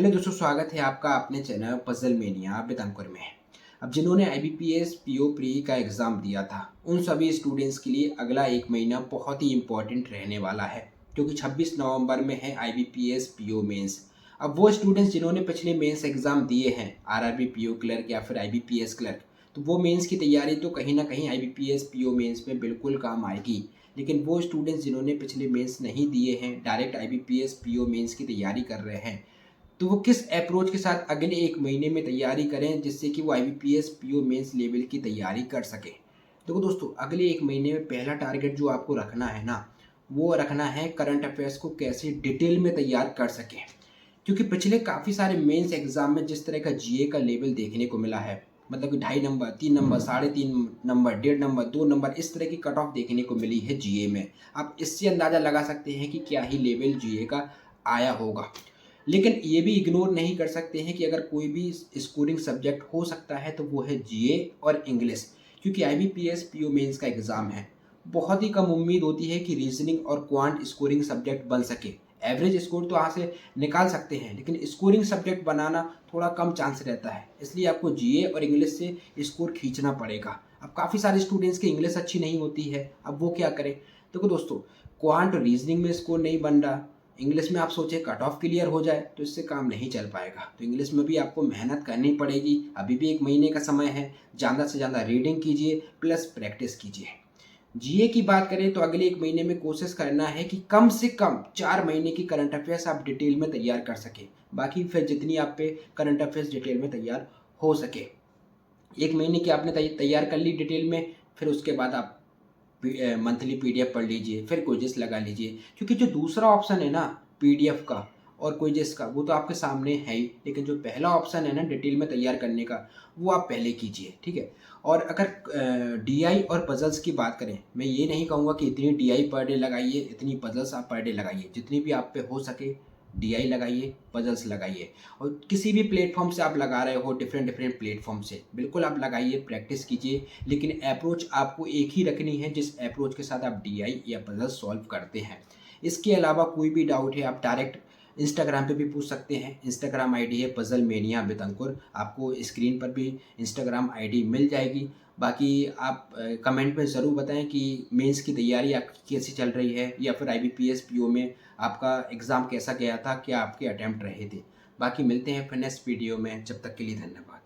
Hello दोस्तों, स्वागत है आपका अपने चैनल पजल मेनिया बितंकुर में। अब जिन्होंने आईबीपीएस पीओ प्री का एग्ज़ाम दिया था, उन सभी स्टूडेंट्स के लिए अगला एक महीना बहुत ही इम्पोर्टेंट रहने वाला है, क्योंकि 26 नवंबर में है आईबीपीएस पीओ मेंस। अब वो स्टूडेंट्स जिन्होंने पिछले मेंस एग्ज़ाम दिए हैं, आरआरबी पीओ क्लर्क या फिर आईबीपीएस क्लर्क, तो वो मेंस की तैयारी तो कहीं ना कहीं आईबीपीएस पीओ मेंस में बिल्कुल काम आएगी। लेकिन वो स्टूडेंट्स जिन्होंने पिछले मेंस नहीं दिए हैं, डायरेक्ट आईबीपीएस पीओ मेंस की तैयारी कर रहे हैं, तो वो किस अप्रोच के साथ अगले एक महीने में तैयारी करें जिससे कि वो आईबीपीएस पीओ मेंस लेवल की तैयारी कर सकें। देखो दोस्तों, अगले एक महीने में पहला टारगेट जो आपको रखना है ना, वो रखना है करंट अफेयर्स को कैसे डिटेल में तैयार कर सकें। क्योंकि पिछले काफ़ी सारे मेंस एग्जाम में जिस तरह का जीए का लेवल देखने को मिला है, मतलब कि 2.5 number, 3 number, 3.5 number, 1.5 number, 2 number, इस तरह की कट ऑफ देखने को मिली है जीए में। आप इससे अंदाज़ा लगा सकते हैं कि क्या ही लेवल जीए का आया होगा। लेकिन ये भी इग्नोर नहीं कर सकते हैं कि अगर कोई भी स्कोरिंग सब्जेक्ट हो सकता है तो वो है जीए और इंग्लिश, क्योंकि आईबीपीएस पीओ मेंस का एग्ज़ाम है। बहुत ही कम उम्मीद होती है कि रीजनिंग और क्वांट स्कोरिंग सब्जेक्ट बन सके। एवरेज स्कोर तो यहाँ से निकाल सकते हैं, लेकिन स्कोरिंग सब्जेक्ट बनाना थोड़ा कम चांस रहता है, इसलिए आपको जीए और इंग्लिश से स्कोर खींचना पड़ेगा। अब काफ़ी सारे स्टूडेंट्स की इंग्लिश अच्छी नहीं होती है, अब वो क्या करें। देखो दोस्तों, क्वांट और रीजनिंग में स्कोर नहीं बन रहा, इंग्लिश में आप सोचें कट ऑफ क्लियर हो जाए तो इससे काम नहीं चल पाएगा। तो इंग्लिश में भी आपको मेहनत करनी पड़ेगी। अभी भी एक महीने का समय है, ज़्यादा से ज़्यादा रीडिंग कीजिए प्लस प्रैक्टिस कीजिए। जीए की बात करें तो अगले एक महीने में कोशिश करना है कि कम से कम 4 महीने की करंट अफेयर्स आप डिटेल में तैयार कर सकें। बाकी फिर जितनी आप पे करंट अफेयर्स डिटेल में तैयार हो सके, एक महीने की आपने तैयार कर ली डिटेल में, फिर उसके बाद आप मंथली पीडीएफ पढ़ लीजिए, फिर क्विज़ेस लगा लीजिए। क्योंकि जो दूसरा ऑप्शन है ना, पीडीएफ का और क्विज़ेस का, वो तो आपके सामने है ही, लेकिन जो पहला ऑप्शन है ना डिटेल में तैयार करने का, वो आप पहले कीजिए, ठीक है। और अगर डीआई और पजल्स की बात करें, मैं ये नहीं कहूँगा कि इतनी डीआई पर डे लगाइए, इतनी पजल्स आप पर डे लगाइए। जितनी भी आप पे हो सके डीआई लगाइए, पजल्स लगाइए। और किसी भी प्लेटफॉर्म से आप लगा रहे हो, डिफरेंट डिफरेंट प्लेटफॉर्म से बिल्कुल आप लगाइए, प्रैक्टिस कीजिए। लेकिन अप्रोच आपको एक ही रखनी है जिस अप्रोच के साथ आप डीआई या पजल सॉल्व करते हैं। इसके अलावा कोई भी डाउट है आप डायरेक्ट इंस्टाग्राम पे भी पूछ सकते हैं। इंस्टाग्राम आईडी है पजल मेनिया बितंकुर, आपको स्क्रीन पर भी इंस्टाग्राम आईडी मिल जाएगी। बाकी आप कमेंट में ज़रूर बताएं कि मेंस की तैयारी आपकी कैसी चल रही है, या फिर आईबीपीएस पीओ में आपका एग्ज़ाम कैसा गया था, क्या आपके अटैम्प्ट रहे थे। बाकी मिलते हैं फिर नेक्स्ट वीडियो में, जब तक के लिए धन्यवाद।